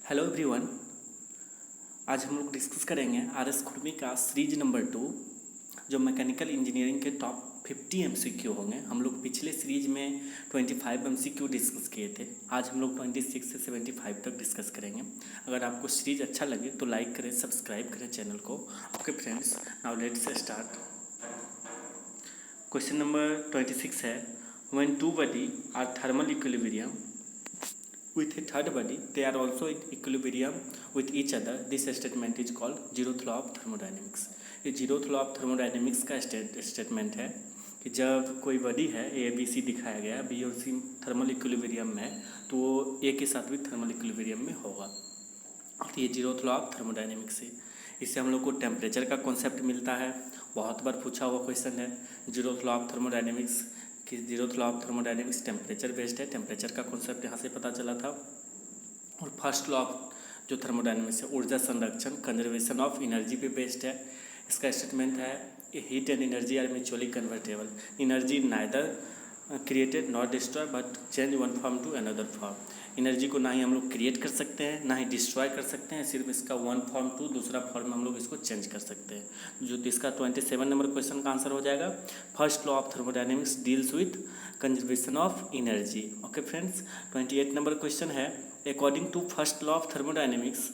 Hello everyone. आज हम लोग डिस्कस करेंगे आर.एस. खुरमी का सीरीज नंबर 2 जो मैकेनिकल इंजीनियरिंग के टॉप 50 एमसीक्यू होंगे। हम लोग पिछले सीरीज में 25 एमसीक्यू डिस्कस किए थे। आज हम लोग 26 से 75 तक डिस्कस करेंगे। अगर आपको सीरीज अच्छा लगे तो लाइक करें, सब्सक्राइब करें चैनल को। Okay friends, now let's start. Question number 26 है, when two body are thermal equilibrium with a third body, they are also in equilibrium with each other. This statement is called zeroth law of thermodynamics. ये zeroth law of thermodynamics का statement है कि जब कोई body है A B C दिखाया गया, B और सी थर्मल इक्विलिब्रियम में, तो वो ए के साथ भी थर्मल इक्विलिब्रियम में होगा। और ये जीरोथ लॉ ऑफ थर्मोडायनेमिक्स है। इससे हम लोग को टेम्परेचर का कॉन्सेप्ट मिलता है। बहुत बार पूछा हुआ क्वेश्चन है जीरोथ लॉ ऑफ थर्मोडायनेमिक्स कि zeroth law of thermodynamics temperature based है। टेम्परेचर का कॉन्सेप्ट यहाँ से पता चला था। और फर्स्ट लॉ ऑफ जो थर्मोडायनेमिक्स है ऊर्जा संरक्षण कंजर्वेशन ऑफ एनर्जी पे बेस्ड है। इसका स्टेटमेंट है heat and energy are mutually convertible, energy neither created not destroy but change one form to another form. Energy को ना ही हम लोग क्रिएट कर सकते हैं ना ही डिस्ट्रॉय कर सकते हैं, सिर्फ इसका वन फॉर्म टू दूसरा फॉर्म में हम लोग इसको चेंज कर सकते हैं। जो इसका 27 नंबर क्वेश्चन का आंसर हो जाएगा। First law of thermodynamics deals with conservation of energy. Okay friends, 28 number question है, according to first law of thermodynamics,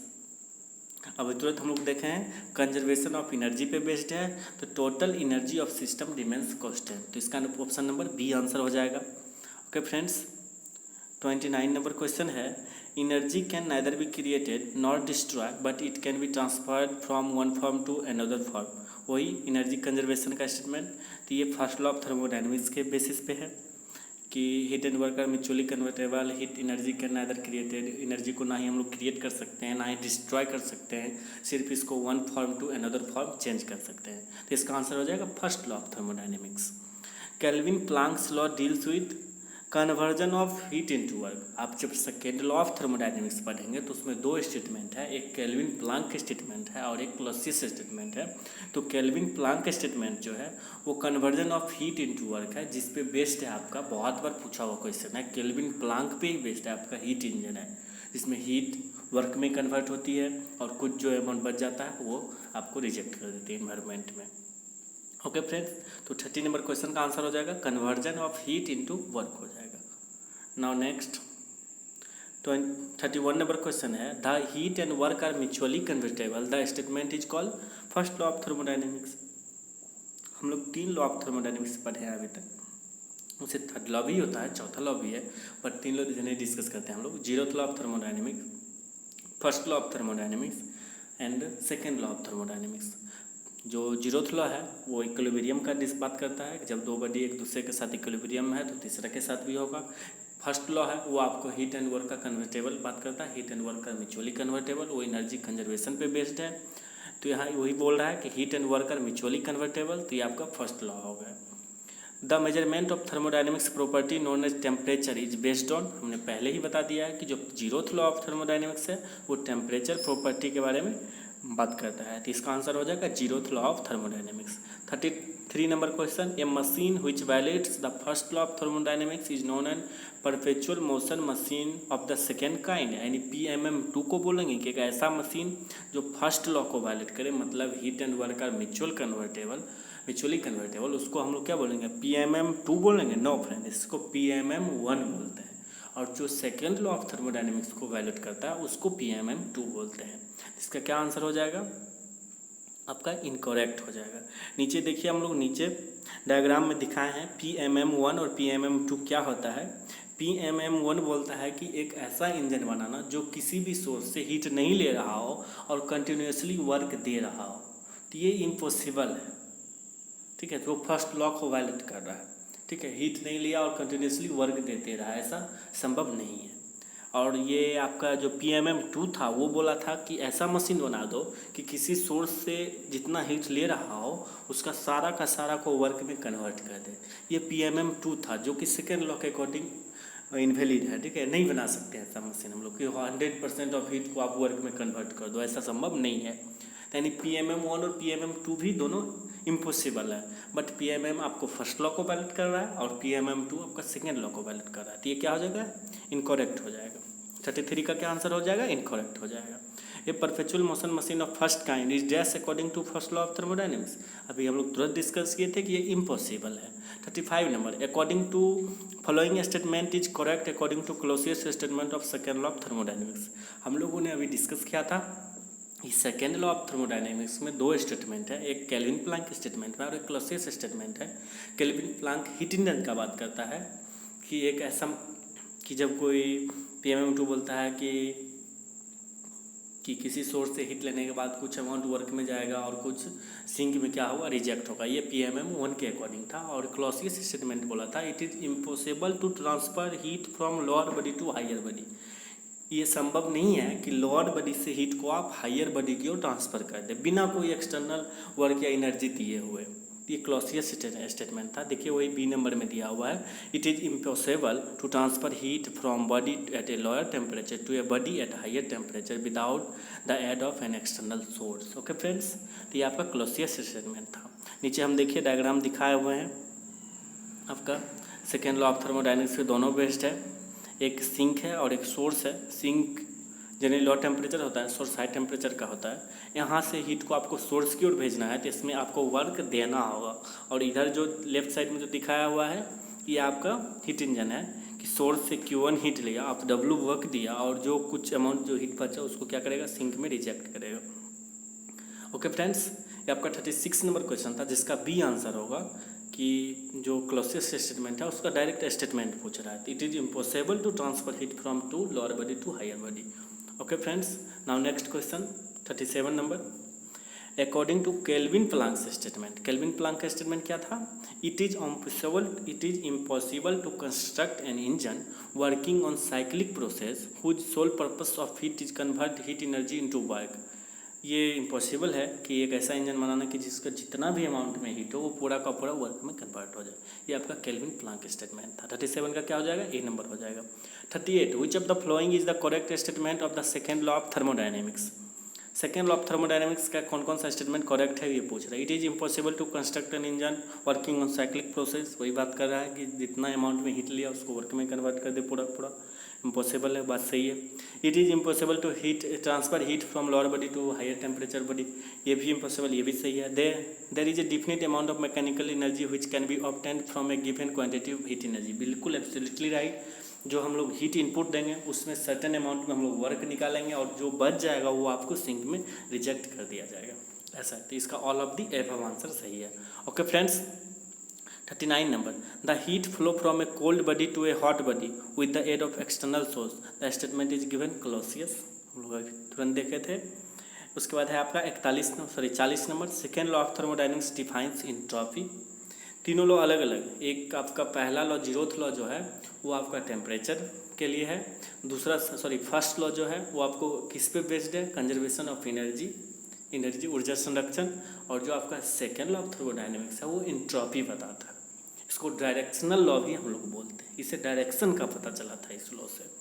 अब तुरंत हम लोग देखें कंजर्वेशन ऑफ एनर्जी पे बेस्ड है, तो total energy of system remains constant, तो इसका ऑप्शन नंबर बी आंसर हो जाएगा। ओके फ्रेंड्स, 29 नंबर क्वेश्चन है, energy can neither be created not destroy but it can be transferred from one form to another form. वही energy conservation का statement. तो ये first law of thermodynamics के basis पे है कि heat and work are mutually convertible, heat energy can neither created, energy को ना ही हम लोग क्रिएट कर सकते हैं ना ही डिस्ट्रॉय कर सकते हैं, सिर्फ इसको one form to another form change कर सकते हैं। तो इसका आंसर हो जाएगा first law of thermodynamics. Kelvin Planck's law deals with conversion of heat into work. आप जब सेकेंड लॉ ऑफ थर्मोडायनेमिक्स पढ़ेंगे तो उसमें दो स्टेटमेंट है, एक केल्विन प्लांक स्टेटमेंट है और एक क्लॉसियस स्टेटमेंट है। तो केल्विन प्लांक स्टेटमेंट जो है वो conversion of heat into work है, जिस पे बेस्ड है आपका, बहुत बार पूछा हुआ क्वेश्चन है, केल्विन प्लांक पे ही बेस्ड है आपका हीट इंजन है, जिसमें हीट वर्क में कन्वर्ट होती है और कुछ जो अमाउंट बच जाता है वो आपको रिजेक्ट कर देती है इन्वायरमेंट में। ओके फ्रेंड्स, तो 30 नंबर क्वेश्चन का आंसर हो जाएगा conversion of heat into work हो जाएगा। नाउ नेक्स्ट 31 नंबर क्वेश्चन है, the heat and work are mutually convertible, the statement is called first law of thermodynamics. हम लोग 3 लॉ ऑफ थर्मोडायनेमिक्स पढ़े हैं अभी तक, उसे थर्ड लॉ भी होता है, चौथा लॉ भी है, बट 3 लॉ जिन्हें डिस्कस करते हैं हम लोग, zeroth law of thermodynamics, first law of thermodynamics and second law of thermodynamics. जो जीरोथ लॉ है वो इक्विलिब्रियम का बात करता है कि जब दो बॉडी एक दूसरे के साथ इक्विलिब्रियम में है तो तीसरा के साथ भी होगा। फर्स्ट लॉ है वो आपको हीट एंड वर्क का कन्वर्टेबल बात करता है, हीट एंड वर्क का म्यूचुअली कन्वर्टेबल, वो एनर्जी कंजर्वेशन पे बेस्ड है। तो यहाँ वही बोल रहा है कि heat and work are mutually convertible, तो ये आपका फर्स्ट लॉ हो गया। The measurement of thermodynamics property known as temperature is based on, हमने पहले ही बता दिया है कि जो जीरोथ लॉ ऑफ थर्मोडायनेमिक्स है वो टेम्परेचर प्रॉपर्टी के बारे में बात करता है। तो इसका आंसर हो जाएगा zeroth law of thermodynamics. 33 number question, a machine which violates the first law of thermodynamics is known an perpetual motion machine of the second kind, यानी PMM2 को बोलेंगे कि एक ऐसा मशीन जो फर्स्ट लॉ को वायलेट करे, मतलब heat and work are mutually convertible, उसको हम लोग क्या बोलेंगे, PMM2 बोलेंगे? नो फ्रेंड, इसको PMM1 बोलते हैं। और जो सेकेंड लॉ ऑफ थर्मोडायनेमिक्स को वायलेट करता है उसको PMM2 बोलते हैं। इसका क्या आंसर हो जाएगा आपका? इनकरेक्ट हो जाएगा। नीचे देखिए, हम लोग नीचे डायग्राम में दिखाए हैं PMM1 और PMM2 क्या होता है। PMM1 बोलता है कि एक ऐसा इंजन बनाना जो किसी भी सोर्स से हीट नहीं ले रहा हो और कंटिन्यूसली वर्क दे रहा हो, तो ये इम्पॉसिबल है, ठीक है। तो वो फर्स्ट लॉ को वायलेट कर रहा है, ठीक है, हीट नहीं लिया और कंटिन्यूसली वर्क देते रहा, ऐसा संभव नहीं है। और ये आपका जो PMM2 था वो बोला था कि ऐसा मशीन बना दो कि किसी सोर्स से जितना हीट ले रहा हो उसका सारा का सारा को वर्क में कन्वर्ट कर दे। ये PMM2 था जो कि सेकेंड लॉ के अकॉर्डिंग इनवैलिड है, ठीक है, नहीं बना सकते ऐसा मशीन हम लोग कि 100% ऑफ हीट को आप वर्क में कन्वर्ट कर दो, ऐसा संभव नहीं है। यानी PMM1 और PMM2 भी दोनों इम्पॉसिबल है, बट PMM आपको फर्स्ट लॉ को वैलिड कर रहा है और PMM2 आपका सेकेंड लॉ को वैलिड कर रहा है, तो ये क्या हो जाएगा? इनकरेक्ट हो जाएगा, 33 का क्या आंसर हो जाएगा, इनकरेक्ट हो जाएगा। A perpetual motion machine of first kind is dash according to first law of thermodynamics. अभी हम लोग तुरंत डिस्कस किए थे कि ये इम्पॉसिबल है। 35 number, according to following statement is correct according to Clausius statement of second law of thermodynamics. हम लोगों ने अभी डिस्कस किया था इस सेकेंड लॉ ऑफ थर्मोडायनेमिक्स में दो स्टेटमेंट है, एक केल्विन प्लैंक स्टेटमेंट है और एक क्लोसियस स्टेटमेंट है। केल्विन प्लैंक हीट इंजन का बात करता है कि एक ऐसा कि जब कोई PM2 बोलता है कि किसी सोर्स से हीट लेने के बाद कुछ अमाउंट वर्क में जाएगा और कुछ सिंक में क्या होगा, रिजेक्ट होगा, ये PMM1 के अकॉर्डिंग था। और क्लोसियस स्टेटमेंट बोला था it is impossible to transfer heat from lower body to higher body. ये संभव नहीं है कि लोअर बॉडी से हीट को आप हायर बॉडी की ओर ट्रांसफ़र कर दें बिना कोई एक्सटर्नल वर्क या एनर्जी दिए हुए। ये क्लोसियस स्टेटमेंट था। देखिए वही B नंबर में दिया हुआ है, it is impossible to transfer heat from body at a lower temperature to a body at higher temperature without the aid of an external source. Okay friends, तो ये आपका क्लोसियस स्टेटमेंट था। नीचे हम देखिए डायग्राम दिखाए हुए हैं आपका सेकेंड लॉ ऑफ थर्मोडायनेमिक्स के दोनों बेस्ड है, एक सिंक है और एक सोर्स है। सिंक जनरली लो टेम्परेचर होता है, सोर्स हाई टेम्परेचर का होता है। यहाँ से हीट को आपको सोर्स की ओर भेजना है तो इसमें आपको वर्क देना होगा। और इधर जो लेफ्ट साइड में जो दिखाया हुआ है ये आपका हीट इंजन है कि सोर्स से Q1 हीट लिया, आप W वर्क दिया और जो कुछ अमाउंट जो हीट बचा उसको क्या करेगा, सिंक में रिजेक्ट करेगा। ओके फ्रेंड्स, ये आपका 36 नंबर क्वेश्चन था जिसका B आंसर होगा कि जो क्लोसियस स्टेटमेंट है उसका डायरेक्ट स्टेटमेंट पूछ रहा है, it is impossible to transfer heat from to lower body to higher body. Okay friends, now next question 37 number, according to Kelvin Planck statement. Kelvin Planck का statement क्या था, it is impossible to construct an engine working on cyclic process whose sole purpose of heat is convert heat energy into work. ये impossible है कि एक ऐसा engine बनाना कि जिसका जितना भी अमाउंट में हीट हो वो पूरा का पूरा वर्क में कन्वर्ट हो जाए। ये आपका केल्विन प्लैंक स्टेटमेंट था। 37 का क्या हो जाएगा, A नंबर हो जाएगा। 38, विच of the following is the correct statement of the second law of thermodynamics. Second law of thermodynamics का कौन कौन सा स्टेटमेंट करेक्ट है ये पूछ रहा है। It is impossible to construct an engine working on cyclic process, वही बात कर रहा है कि जितना अमाउंट में हीट लिया उसको वर्क में कन्वर्ट कर दे पूरा पूरा, इम्पॉसिबल है, बात सही है। It is impossible to transfer heat from lower body to higher temperature body, ये भी इम्पॉसिबल, ये भी सही है। There is a definite amount of mechanical energy which can be obtained from a given quantity of heat energy, बिल्कुल absolutely right. जो हम लोग हीट इनपुट देंगे उसमें सर्टेन अमाउंट में हम लोग वर्क निकालेंगे और जो बच जाएगा वो आपको सिंक में रिजेक्ट कर दिया जाएगा, ऐसा है। तो इसका all of the above answer सही है। Okay friends, 39 number, the heat flow from a cold body to a hot body with the aid of external source, the statement is given Clausius, हम लोग अभी तुरंत देखे थे। उसके बाद है आपका 40 number, second law of thermodynamics defines entropy. तीनों लॉ अलग अलग, एक आपका पहला लॉ जीरोथ लॉ जो है वो आपका टेम्परेचर के लिए है, दूसरा फर्स्ट लॉ जो है वो आपको किस पे बेस्ड है, कंजर्वेशन ऑफ एनर्जी ऊर्जा संरक्षण, और जो आपका सेकेंड लॉ ऑफ थर्मोडायनेमिक्स है वो एंट्रोपी बताता है। इसको डायरेक्शनल लॉ भी हम लोग बोलते हैं, इससे डायरेक्शन का पता चला था इस लॉ से।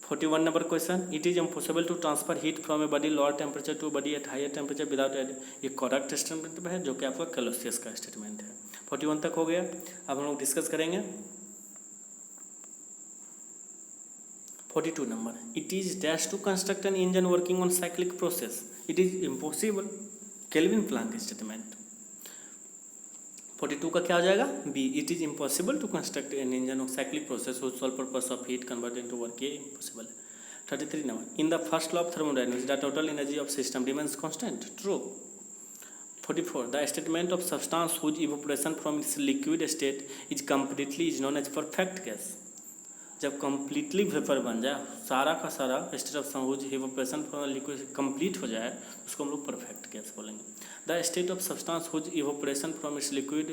41 number question, it is impossible to transfer heat from a body lower temperature to body at higher temperature without aid, ये करेक्ट स्टेटमेंट है जो कि आपका क्लोसियस का स्टेटमेंट है। 41 तक हो गया। अब हम लोग डिस्कस करेंगे 42 number, it is dash to construct an engine working on cyclic process, it is impossible, Kelvin Planck statement. 42 का क्या हो जाएगा, B, it is impossible to construct an engine of cyclic process whose sole purpose of heat convert into work, ये impossible है। 33 number, in the first law of thermodynamics the total energy of system remains constant, true. 44, the statement of substance whose evaporation from its liquid state is completely is known as perfect gas. जब completely vapour बन जाए, सारा का सारा state of whose evaporation from liquid complete हो जाए, उसको हम लोग परफेक्ट गैस बोलेंगे। The state of substance whose evaporation from its liquid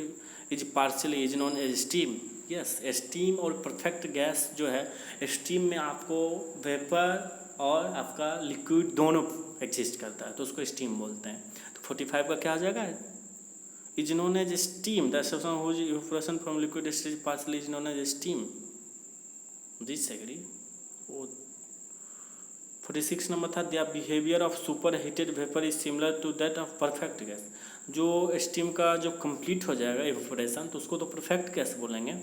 is partially is known as steam. Yes, steam और परफेक्ट गैस जो है, स्टीम में आपको वेपर और आपका लिक्विड दोनों एग्जिस्ट करता है तो उसको स्टीम बोलते हैं। तो 45 का क्या आ जाएगा, is known as steam, the substance whose evaporation from liquid state partially is known as steam, this agree. 46 number था, the behaviour of super heated vapour is similar to that of perfect gas. जो steam का जो complete हो जाएगा evaporation तो उसको तो perfect gas बोलेंगे,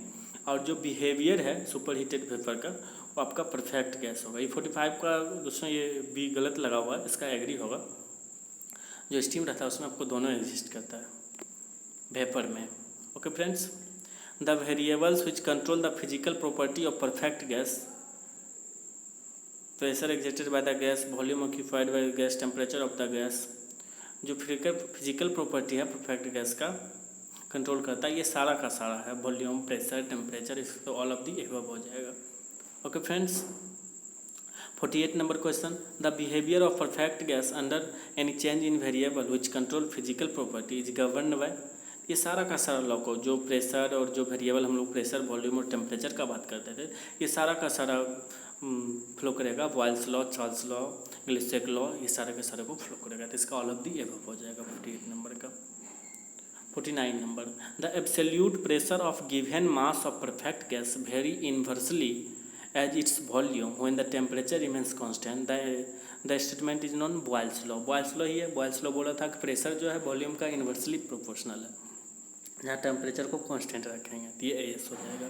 और जो बिहेवियर है सुपर हीटेड वेपर का वो आपका परफेक्ट गैस होगा। E45 का दोस्तों ये बी गलत लगा हुआ है, इसका एग्री होगा। जो स्टीम रहता है उसमें आपको दोनों एग्जिस्ट करता है वेपर में। Okay friends, the variables which control the physical property of perfect gas, pressure exerted by the gas, volume occupied by gas, temperature of the gas. जो फिजिकल प्रॉपर्टी है परफेक्ट गैस का control करता है, ये सारा का सारा है, वॉल्यूम, प्रेशर, टेम्परेचर, इस तो ऑल ऑफ दी एबव हो जाएगा। Okay friends, 48 number question, the behaviour of perfect gas under any change in variable which control physical property is govern by, ये सारा का सारा लॉ को, जो प्रेशर और जो वेरिएबल हम लोग प्रेशर, वॉल्यूम और टेम्परेचर का बात करते थे, ये सारा का सारा फ्लो करेगा Boyle's law, Charles law, Gay-Lussac law, ये सारे के सारे को फ्लो करेगा। तो इसका ऑल ऑफ दी एबव हो जाएगा 48 नंबर का। 49 number, the absolute pressure of given mass of perfect gas vary inversely as its volume when the temperature remains constant, the statement is known Boyle's law. Boyle's law ही है, Boyle's law बोला था कि pressure जो है volume का inversely proportional है, जहाँ टेम्परेचर को कांस्टेंट रखेंगे, तो ये एस हो जाएगा।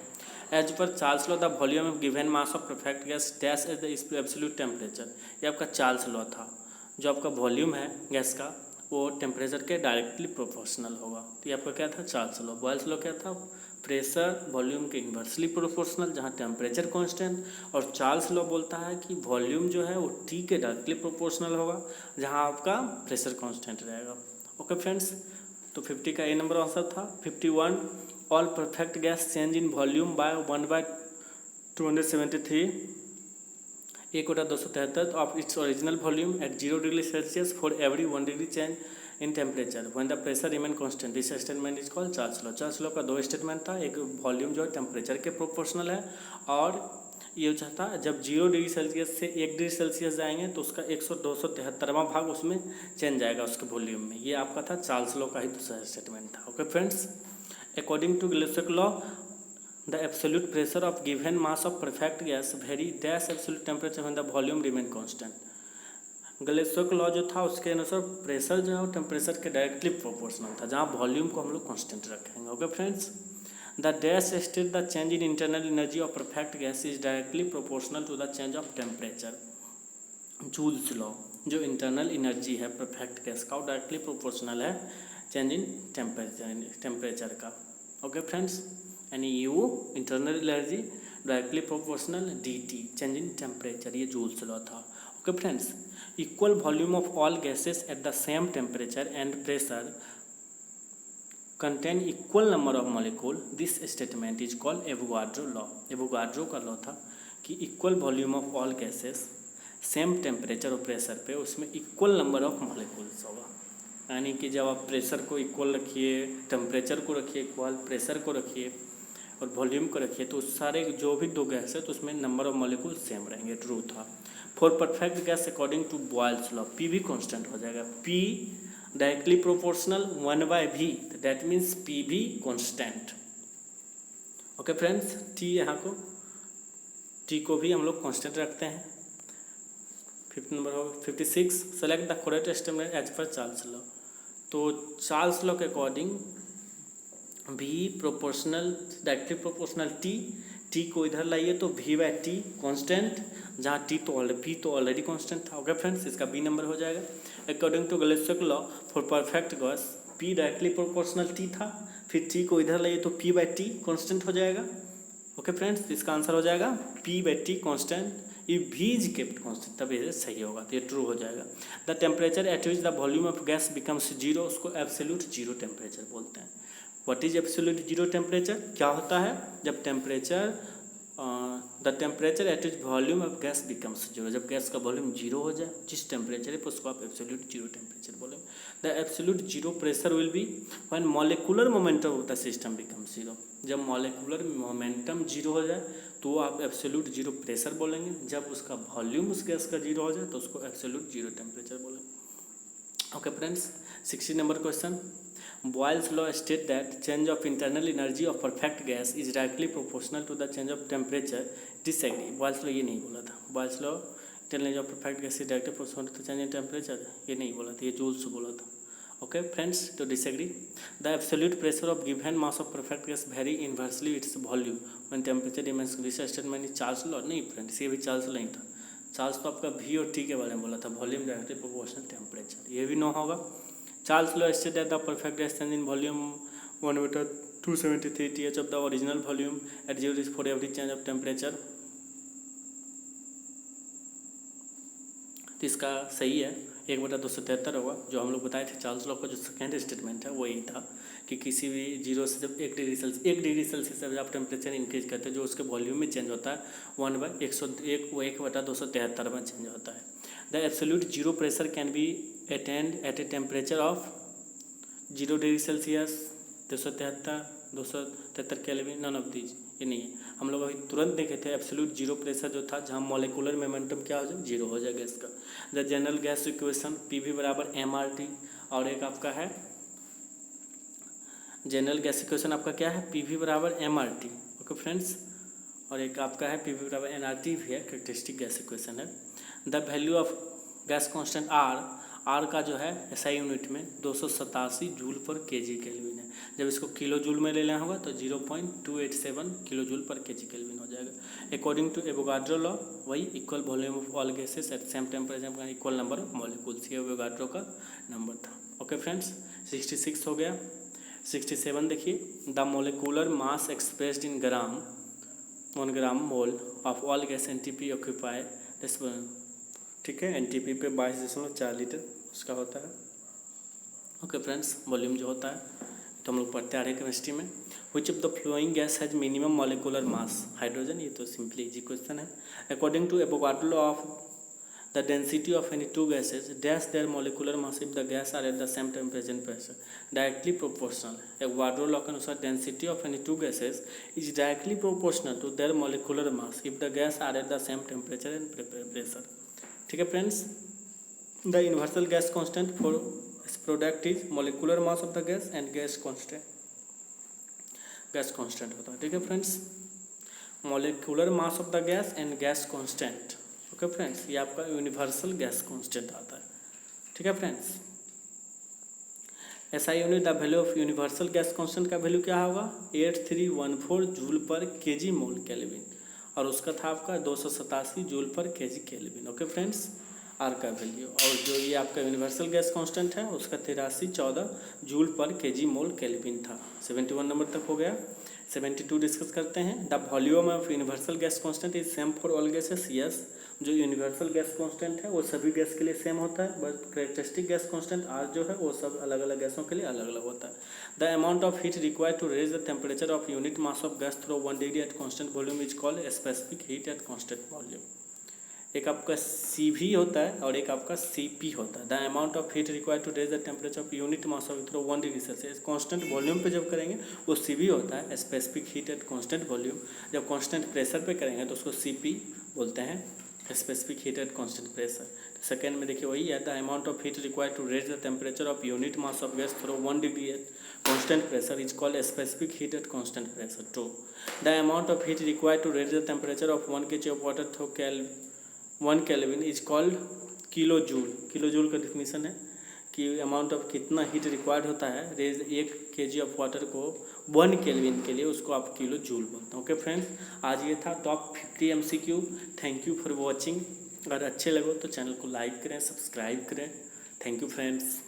As per Charles law, the volume of given mass of perfect gas dash as the absolute temperature, ये आपका चार्ल्स लॉ था। जो आपका वॉल्यूम है गैस का वो टेम्परेचर के डायरेक्टली प्रोपोर्शनल होगा, तो ये आपका क्या था, चार्ल्स लॉ। बॉयल्स लॉ क्या था, प्रेशर वॉल्यूम के इन्वर्सली प्रोपोर्शनल, जहाँ टेम्परेचर कांस्टेंट। और चार्ल्स लॉ बोलता है कि वॉल्यूम जो है वो टी के डायरेक्टली प्रोपोर्शनल होगा, जहाँ आपका प्रेशर कांस्टेंट रहेगा। ओके फ्रेंड्स, तो 50 का ए नंबर आंसर था। 51, all perfect gas change in volume by 1/273, 1/273 of its original volume at 0 degree Celsius for every 1 degree change in temperature when the pressure remain constant, this statement is called Charles law. Charles law का दो statement था, एक volume जो है temperature के proportional है, और ये जो था जब 0 डिग्री सेल्सियस से 1 डिग्री सेल्सियस जाएंगे तो उसका 100-273वां भाग उसमें चेंज जाएगा उसके वॉल्यूम में। ये आपका था चार्ल्स लॉ का ही दूसरा स्टेटमेंट था। Okay friends, according to Gay-Lussac law, the absolute pressure of given mass of perfect gas vary dash absolute temperature when the volume remain constant. Gay-Lussac law जो था उसके अनुसार प्रेशर जो है वो टेम्परेचर के डायरेक्टली प्रोपोर्शनल था, जहाँ वॉल्यूम को हम लोग कांस्टेंट रखेंगे। Okay friends, the dash state the change in internal energy of perfect gas is directly proportional to the change of temperature. Joule's law, जो इंटरनल एनर्जी है परफेक्ट गैस का वो डायरेक्टली प्रोपोर्शनल है change in temperature का। Okay friends, यानी U internal energy directly proportional dt change in temperature, ये Joule's law था। Okay friends, equal volume of all gases at the same temperature and pressure contain equal number of molecule, this statement is called Avogadro law. Avogadro का law था कि equal volume of all gases same temperature और pressure पे उसमें equal number of molecules होगा, यानी कि जब आप प्रेशर को इक्वल रखिए, टेम्परेचर को रखिए इक्वल, प्रेशर को रखिए और वॉल्यूम को रखिए, तो सारे जो भी दो गैस है तो उसमें नंबर ऑफ मॉलिक्यूल सेम रहेंगे। ट्रू था। For perfect gas according to Boyle's law, P भी कांस्टेंट हो जाएगा, P directly proportional 1/v, that means P भी कांस्टेंट। ओके फ्रेंड्स, टी यहाँ को टी को भी हम लोग कांस्टेंट रखते हैं। 5 नंबर हो 56, select the correct statement as per Charles law. तो चार्ल्स लॉ के अकॉर्डिंग भी प्रोपोर्शनल डायरेक्टली प्रोपोर्शनल टी को इधर लाइए तो v/t कांस्टेंट, जहाँ p तो ऑलरेडी कांस्टेंट था। ओके फ्रेंड्स, इसका बी नंबर हो जाएगा। According to Gay-Lussac law for perfect gas p directly proportional t था, फिर t को इधर लाइए तो p/t कांस्टेंट हो जाएगा। ओके फ्रेंड्स, इसका आंसर हो जाएगा p/t कांस्टेंट, ये v इज केप्ट कांस्टेंट, तब ये सही होगा, तो ये ट्रू हो जाएगा। The temperature at which the volume of gas becomes zero, उसको एब्सोल्यूट जीरो टेम्परेचर बोलते हैं। What is absolute zero temperature, क्या होता है, जब temperature the temperature at which volume of gas becomes zero, जब गैस का वॉल्यूम जीरो हो जाए जिस टेम्परेचर है उसको आप एब्सोल्यूट जीरो टेम्परेचर बोलेंगे। The absolute zero pressure will be when molecular momentum of the system becomes zero, जब मॉलिक्यूलर मोमेंटम जीरो हो जाए तो आप एब्सोल्यूट जीरो प्रेशर बोलेंगे, जब उसका वॉल्यूम उस गैस का जीरो हो जाए तो उसको एब्सोल्यूट जीरो टेम्परेचर बोलेंगे। Okay friends, 60 number question, Boyle's law state that change of internal energy of perfect gas is directly proportional to the change of temperature. Disagree. Boyle's law ये नहीं बोला था। Boyle's law internal energy of perfect gas is directly proportional to the change in temperature, ये नहीं बोला था, ये joules बोला था। Okay friends, to disagree, the absolute pressure of given mass of perfect gas vary inversely its volume when temperature remains. This statement Charles law नहीं friends, ये भी चार्ल्स नहीं था। चार्ल्स तो आपका V और T के बारे में बोला था, वॉल्यूम डायरेक्टली प्रोपोर्शनल टेम्परेचर, ये भी नो होगा। Charles law stated the perfect gas change in volume 1 metre 273 TH of the original volume at 0 is for every change of temperature। तो इसका सही है 1/273 होगा। जो हम लोग बताए थे चार्ल्स लॉ का जो सेकेंड स्टेटमेंट है वो यही था कि किसी भी जीरो से जब 1 डिग्री सेल्सियस से जब आप टेम्परेचर इंक्रीज करते हैं जो उसके वॉल्यूम में चेंज होता है 1/273 में चेंज होता है। The absolute zero pressure can be attend at a temperature of 0 degree Celsius 273 Kelvin, none of these, ये नहीं है। हम लोग अभी तुरंत देखे थे एब्सोल्यूट जीरो प्रेशर जो था जहाँ मॉलिक्यूलर मोमेंटम क्या हो जाए, जीरो हो जाएगा इसका। The general gas equation PV बराबर mRT, और एक आपका है जनरल गैस इक्वेशन आपका क्या है PV बराबर mRT। ओके फ्रेंड्स, और एक आपका है PV बराबर nRT भी है, कैरेक्टरिस्टिक गैस इक्वेशन है। The value of gas constant R का जो है SI यूनिट में 287 जूल पर केजी केल्विन है। जब इसको किलो जूल में ले लेना होगा तो 0.287 किलो जूल पर केजी केल्विन हो जाएगा। अकॉर्डिंग टू एवोगाड्रो लॉ, वही equal volume of all gases eight same temperature का इक्वल नंबर ऑफ मॉलिक्यूल्स, ये एवोगाड्रो का नंबर था। ओके फ्रेंड्स, 66 हो गया। 67 देखिए, the molecular mass expressed in gram 1 gram mole of all gas NTP occupy, ठीक है, NTP पे 22.4 लीटर उसका होता है। ओके फ्रेंड्स, वॉल्यूम जो होता है तो हम लोग पढ़ते आ रहे हैं केमिस्ट्री में। Which of the flowing gas has minimum molecular mass, hydrogen, ये तो सिंपली इजी क्वेश्चन है। According to Avogadro law of the density of any two gases dash their molecular mass if the gas are at the same temperature and pressure, directly proportional. Avogadro law के अनुसार density of any two gases is directly proportional to their molecular mass if the gas are at the same temperature and pressure. ठीक है friends, the universal gas constant for this product is molecular mass of the gas and gas constant होता है। ठीक है friends, molecular mass of the gas and gas constant. Okay friends, ये आपका universal gas constant आता है। ठीक है friends, SI unit the value of universal gas constant का वैल्यू क्या होगा 8314 जूल पर केजी मोल केल्विन, और उसका था आपका 287 जूल पर KG kelvin. Okay friends, R का वैल्यू, और जो ये आपका यूनिवर्सल गैस कांस्टेंट है उसका 8314 जूल पर केजी मोल केल्विन था। 71 नंबर तक हो गया। 72 डिस्कस करते हैं। The volume of universal gas constant is same for all gases, yes. जो यूनिवर्सल गैस कांस्टेंट है वो सभी गैस के लिए सेम होता है, but characteristic gas constant R जो है वो सब अलग अलग गैसों के लिए अलग अलग होता है। The amount of heat required to raise the temperature of unit mass of gas through 1 degree at constant volume is called specific heat at constant volume. एक आपका CV होता है और एक आपका CP होता है। The amount of heat required to raise the temperature of unit mass of through 1 degree Celsius, constant volume पे जब करेंगे वो CV होता है, specific heat at constant volume. जब कांस्टेंट प्रेशर पे करेंगे तो उसको CP बोलते हैं, specific heat at constant pressure. Second में देखिए वही है, the amount of heat required to raise the temperature of unit mass of gas through 1 degree at constant pressure is called specific heat at constant pressure. 2, the amount of heat required to raise the temperature of 1 kg of water through 1 Kelvin is called kilo joule. Kilo joule का definition है कि amount of कितना heat required होता है raise 1 kg of water को 1 kelvin के लिए, उसको आप किलो जूल बोलते हैं। ओके फ्रेंड्स, आज ये था top 50 MCQ। Thank you for watching. अगर अच्छे लगे तो चैनल को लाइक करें, सब्सक्राइब करें। Thank you friends.